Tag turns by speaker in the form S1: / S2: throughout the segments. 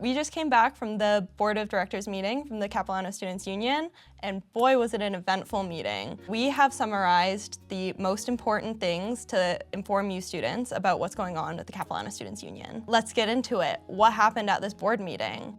S1: We just came back from the Board of Directors meeting from the Capilano Student Union, and boy was it an eventful meeting. We have summarized the most important things to inform you students about what's going on with the Capilano Student Union. Let's get into it. What happened at this board meeting?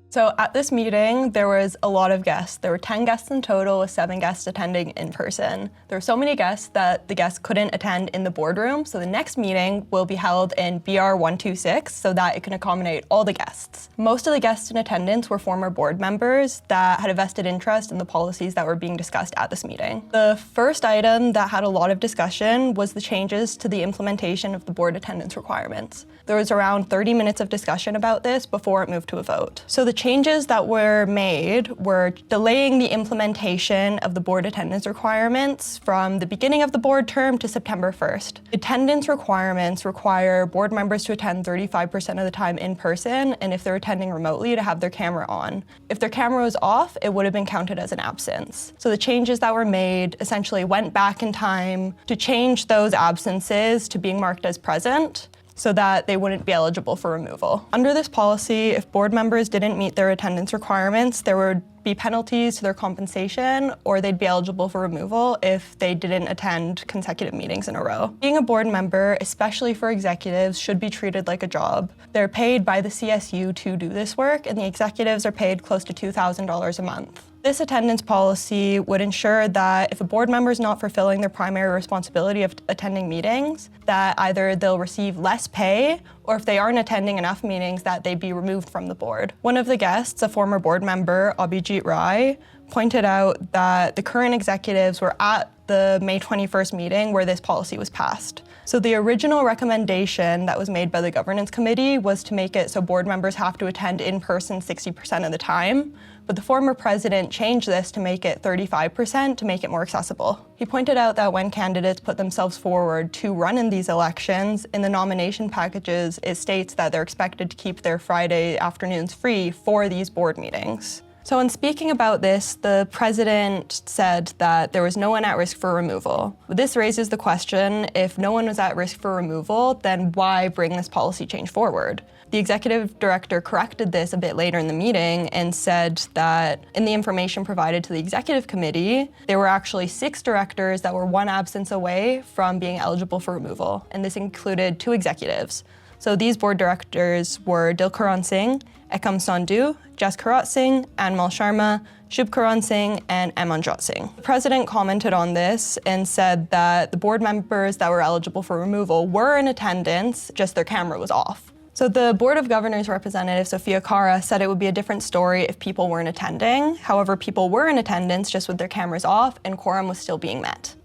S1: So at this meeting, there was a lot of guests. There were 10 guests in total, with 7 guests attending in person. There were so many guests that the guests couldn't attend in the boardroom, so the next meeting will be held in BR 126 so that it can accommodate all the guests. Most of the guests in attendance were former board members that had a vested interest in the policies that were being discussed at this meeting. The first item that had a lot of discussion was the changes to the implementation of the board attendance requirements. There was around 30 minutes of discussion about this before it moved to a vote. So the changes that were made were delaying the implementation of the board attendance requirements from the beginning of the board term to September 1st. Attendance requirements require board members to attend 35% of the time in person, and if they're attending remotely, to have their camera on. If their camera was off, it would have been counted as an absence. So the changes that were made essentially went back in time to change those absences to being marked as present, so that they wouldn't be eligible for removal. Under this policy, if board members didn't meet their attendance requirements, there would be penalties to their compensation, or they'd be eligible for removal if they didn't attend consecutive meetings in a row. Being a board member, especially for executives, should be treated like a job. They're paid by the CSU to do this work, and the executives are paid close to $2,000 a month. This attendance policy would ensure that if a board member is not fulfilling their primary responsibility of attending meetings, that either they'll receive less pay, or if they aren't attending enough meetings, that they be removed from the board. One of the guests, a former board member, Abhijeet Rai, pointed out that the current executives were at the May 21st meeting where this policy was passed. So the original recommendation that was made by the governance committee was to make it so board members have to attend in person 60% of the time, but the former president changed this to make it 35% to make it more accessible. He pointed out that when candidates put themselves forward to run in these elections, in the nomination packages, it states that they're expected to keep their Friday afternoons free for these board meetings. So in speaking about this, the president said that there was no one at risk for removal. This raises the question, if no one was at risk for removal, then why bring this policy change forward? The executive director corrected this a bit later in the meeting and said that in the information provided to the executive committee, there were actually 6 directors that were 1 absence away from being eligible for removal, and this included 2 executives. So these board directors were Dilkaran Singh, Ekam Sandhu, Jaskarat Singh, Anmal Sharma, Shubkaran Singh, and Amanjot Singh. The president commented on this and said that the board members that were eligible for removal were in attendance, just their camera was off. So the Board of Governors representative, Sophia Kara, said it would be a different story if people weren't attending. However, people were in attendance just with their cameras off, and quorum was still being met.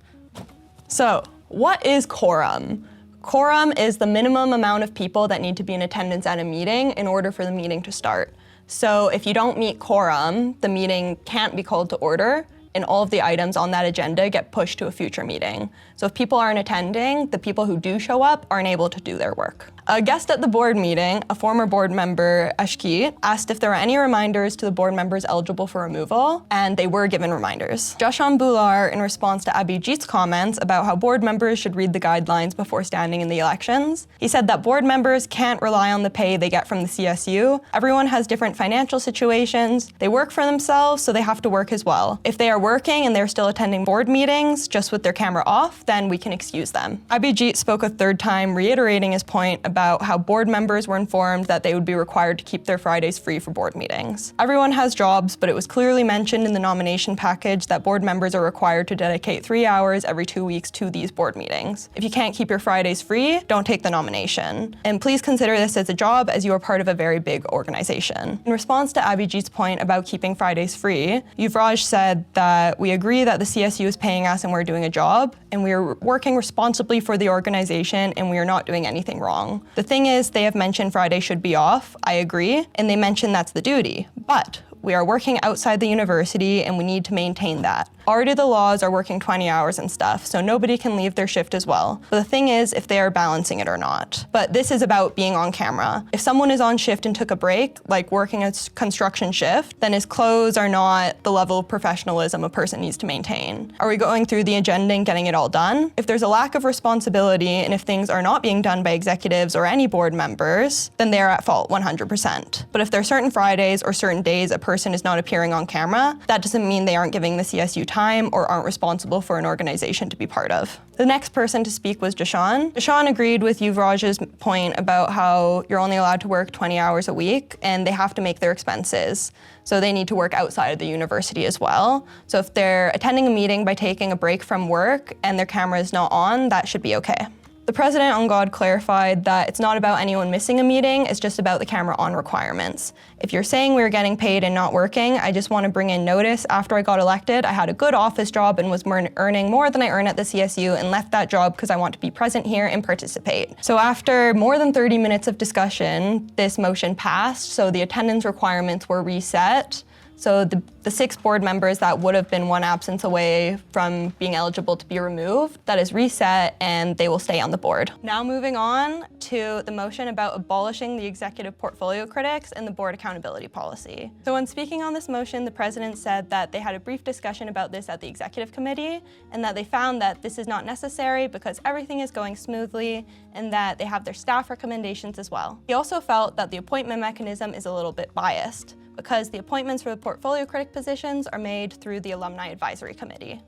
S1: So, what is quorum? Quorum is the minimum amount of people that need to be in attendance at a meeting in order for the meeting to start. So if you don't meet quorum, the meeting can't be called to order, and all of the items on that agenda get pushed to a future meeting. So if people aren't attending, the people who do show up aren't able to do their work. A guest at the board meeting, a former board member, Ashki, asked if there were any reminders to the board members eligible for removal, and they were given reminders. Jashan Bular, in response to Abhijeet's comments about how board members should read the guidelines before standing in the elections, he said that board members can't rely on the pay they get from the CSU. Everyone has different financial situations. They work for themselves, so they have to work as well. If they are working and they're still attending board meetings, just with their camera off, then we can excuse them. Abhijeet spoke a third time, reiterating his point about how board members were informed that they would be required to keep their Fridays free for board meetings. Everyone has jobs, but it was clearly mentioned in the nomination package that board members are required to dedicate 3 hours every 2 weeks to these board meetings. If you can't keep your Fridays free, don't take the nomination. And please consider this as a job, as you are part of a very big organization. In response to Abhijeet's point about keeping Fridays free, Yuvraj said that we agree that the CSU is paying us and we're doing a job, and we are working responsibly for the organization, and we are not doing anything wrong. The thing is, they have mentioned Friday should be off, I agree, and they mentioned that's the duty, but we are working outside the university and we need to maintain that. Already the laws are working 20 hours and stuff, so nobody can leave their shift as well. But the thing is if they are balancing it or not. But this is about being on camera. If someone is on shift and took a break, like working a construction shift, then his clothes are not the level of professionalism a person needs to maintain. Are we going through the agenda and getting it all done? If there's a lack of responsibility and if things are not being done by executives or any board members, then they are at fault 100%. But if there are certain Fridays or certain days a person is not appearing on camera, that doesn't mean they aren't giving the CSU time or aren't responsible for an organization to be part of. The next person to speak was Jashan. Jashan agreed with Yuvraj's point about how you're only allowed to work 20 hours a week and they have to make their expenses. So they need to work outside of the university as well. So if they're attending a meeting by taking a break from work and their camera is not on, that should be okay. The president on God clarified that it's not about anyone missing a meeting, it's just about the camera on requirements. If you're saying we're getting paid and not working, I just want to bring in notice. After I got elected, I had a good office job and was earning more than I earn at the CSU and left that job because I want to be present here and participate. So after more than 30 minutes of discussion, this motion passed, so the attendance requirements were reset. So the 6 board members that would have been one absence away from being eligible to be removed, that is reset and they will stay on the board. Now moving on to the motion about abolishing the executive portfolio critics and the board accountability policy. So when speaking on this motion, the president said that they had a brief discussion about this at the executive committee and that they found that this is not necessary because everything is going smoothly and that they have their staff recommendations as well. He also felt that the appointment mechanism is a little bit biased, because the appointments for the portfolio critic positions are made through the Alumni Advisory Committee.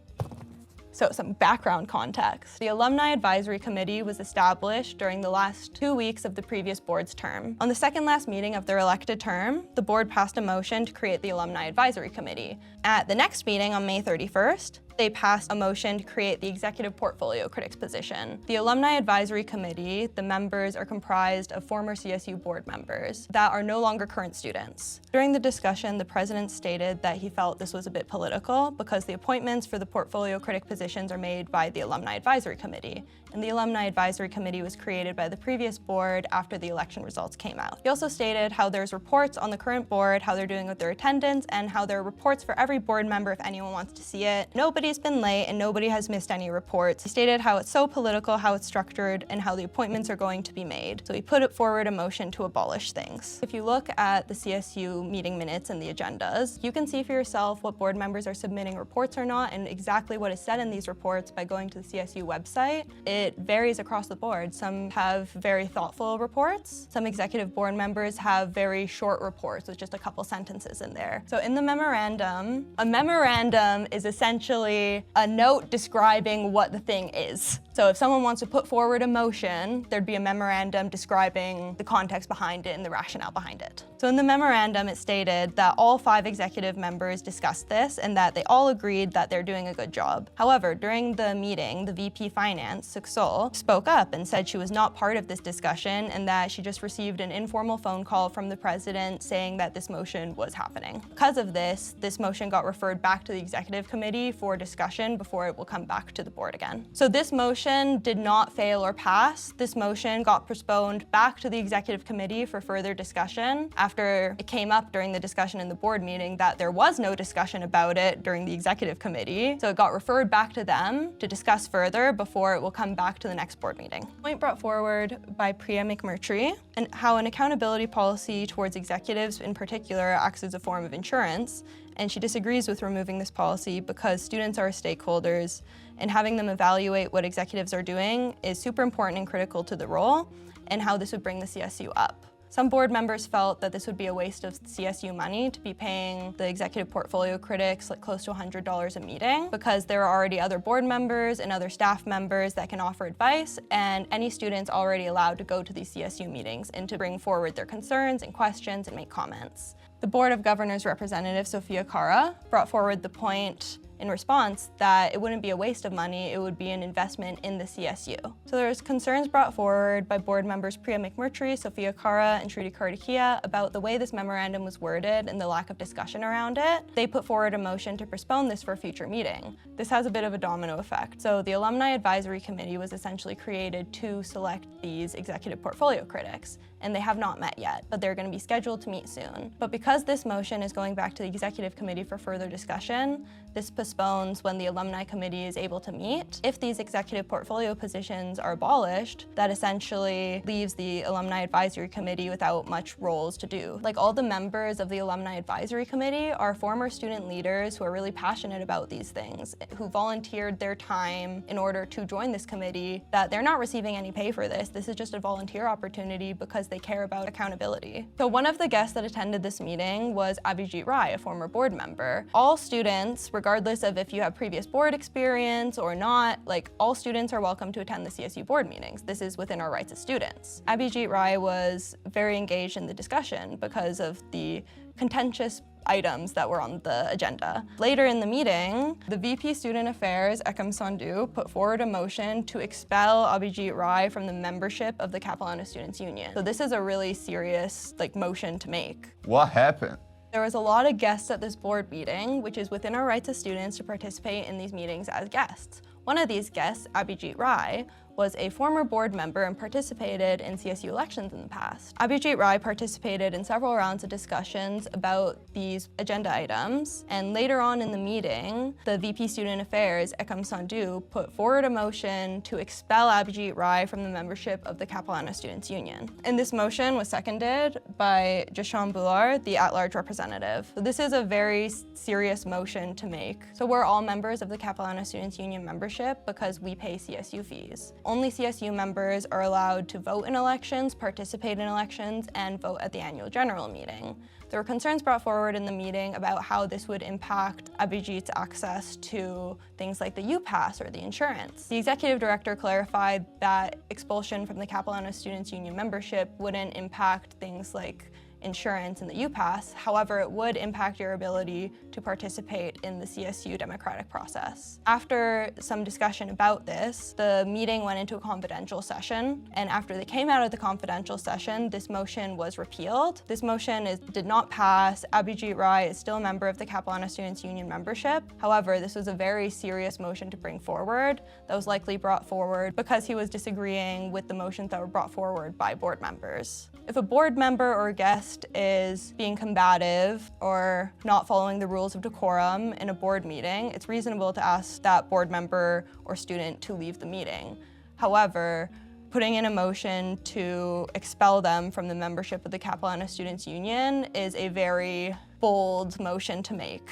S1: So some background context. The Alumni Advisory Committee was established during the last 2 weeks of the previous board's term. On the second last meeting of their elected term, the board passed a motion to create the Alumni Advisory Committee. At the next meeting on May 31st, they passed a motion to create the Executive Portfolio Critics position. The Alumni Advisory Committee, the members are comprised of former CSU board members that are no longer current students. During the discussion, the president stated that he felt this was a bit political because the appointments for the portfolio critic positions are made by the Alumni Advisory Committee, and the Alumni Advisory Committee was created by the previous board after the election results came out. He also stated how there's reports on the current board, how they're doing with their attendance, and how there are reports for every board member if anyone wants to see it. Nobody's been late and nobody has missed any reports. He stated how it's so political, how it's structured, and how the appointments are going to be made. So he put forward a motion to abolish things. If you look at the CSU meeting minutes and the agendas, you can see for yourself what board members are submitting reports or not and exactly what is said in these reports by going to the CSU website. It varies across the board. Some have very thoughtful reports. Some executive board members have very short reports with just a couple sentences in there. So in the memorandum, a memorandum is essentially a note describing what the thing is. So if someone wants to put forward a motion, there'd be a memorandum describing the context behind it and the rationale behind it. So in the memorandum, it stated that all 5 executive members discussed this and that they all agreed that they're doing a good job. However, during the meeting, the VP Finance, Suksol, spoke up and said she was not part of this discussion and that she just received an informal phone call from the president saying that this motion was happening. Because of this motion got referred back to the executive committee for discussion before it will come back to the board again. So this motion did not fail or pass. This motion got postponed back to the executive committee for further discussion after it came up during the discussion in the board meeting that there was no discussion about it during the executive committee. So it got referred back to them to discuss further before it will come back to the next board meeting. Point brought forward by Priya McMurtry and how an accountability policy towards executives in particular acts as a form of insurance, and she disagrees with removing this policy because students are stakeholders and having them evaluate what executives are doing is super important and critical to the role and how this would bring the CSU up. Some board members felt that this would be a waste of CSU money to be paying the executive portfolio critics like close to $100 a meeting because there are already other board members and other staff members that can offer advice, and any students already allowed to go to these CSU meetings and to bring forward their concerns and questions and make comments. The Board of Governors representative, Sophia Kara, brought forward the point in response that it wouldn't be a waste of money, it would be an investment in the CSU. So there's concerns brought forward by board members Priya McMurtry, Sophia Kara, and Shruti Kartikia about the way this memorandum was worded and the lack of discussion around it. They put forward a motion to postpone this for a future meeting. This has a bit of a domino effect. So the Alumni Advisory Committee was essentially created to select these executive portfolio critics. and they have not met yet, but they're going to be scheduled to meet soon. But because this motion is going back to the executive committee for further discussion, this postpones when the alumni committee is able to meet. If these executive portfolio positions are abolished, that essentially leaves the alumni advisory committee without much roles to do. Like, all the members of the alumni advisory committee are former student leaders who are really passionate about these things, who volunteered their time in order to join this committee, that they're not receiving any pay for this. This is just a volunteer opportunity because they care about accountability. So one of the guests that attended this meeting was Abhijit Rai, a former board member. All students, regardless of if you have previous board experience or not, like, all students are welcome to attend the CSU board meetings. This is within our rights as students. Abhijit Rai was very engaged in the discussion because of the contentious items that were on the agenda. Later in the meeting, the VP Student Affairs, Ekam Sandhu, put forward a motion to expel Abhijit Rai from the membership of the Capilano Student Union. So this is a really serious, motion to make.
S2: What happened?
S1: There was a lot of guests at this board meeting, which is within our rights as students to participate in these meetings as guests. One of these guests, Abhijit Rai, was a former board member and participated in CSU elections in the past. Abhijit Rai participated in several rounds of discussions about these agenda items, and later on in the meeting, the VP Student Affairs, Ekam Sandhu, put forward a motion to expel Abhijit Rai from the membership of the Capilano Student Union. And this motion was seconded by Jashan Bular, the at-large representative. So this is a very serious motion to make. So we're all members of the Capilano Student Union membership because we pay CSU fees. Only CSU members are allowed to vote in elections, participate in elections, and vote at the annual general meeting. There were concerns brought forward in the meeting about how this would impact Abhijit's access to things like the U-Pass or the insurance. The executive director clarified that expulsion from the Capilano Student Union membership wouldn't impact things like insurance and the U-Pass. However, it would impact your ability to participate in the CSU democratic process. After some discussion about this, the meeting went into a confidential session, and after they came out of the confidential session, this motion was repealed. This motion did not pass. Abhijit Rai is still a member of the Capilano Students Union membership. However, this was a very serious motion to bring forward that was likely brought forward because he was disagreeing with the motions that were brought forward by board members. If a board member or guest is being combative or not following the rules of decorum in a board meeting, it's reasonable to ask that board member or student to leave the meeting. However, putting in a motion to expel them from the membership of the Capilano Students Union is a very bold motion to make,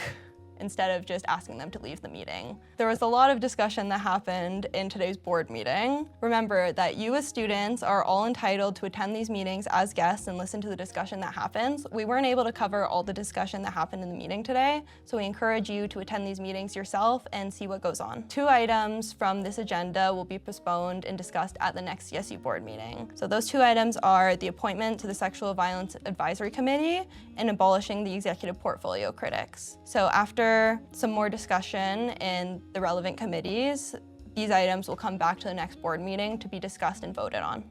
S1: instead of just asking them to leave the meeting. There was a lot of discussion that happened in today's board meeting. Remember that you as students are all entitled to attend these meetings as guests and listen to the discussion that happens. We weren't able to cover all the discussion that happened in the meeting today, so we encourage you to attend these meetings yourself and see what goes on. 2 items from this agenda will be postponed and discussed at the next CSU board meeting. So those 2 items are the appointment to the Sexual Violence Advisory Committee and abolishing the executive portfolio critics. So after some more discussion in the relevant committees, these items will come back to the next board meeting to be discussed and voted on.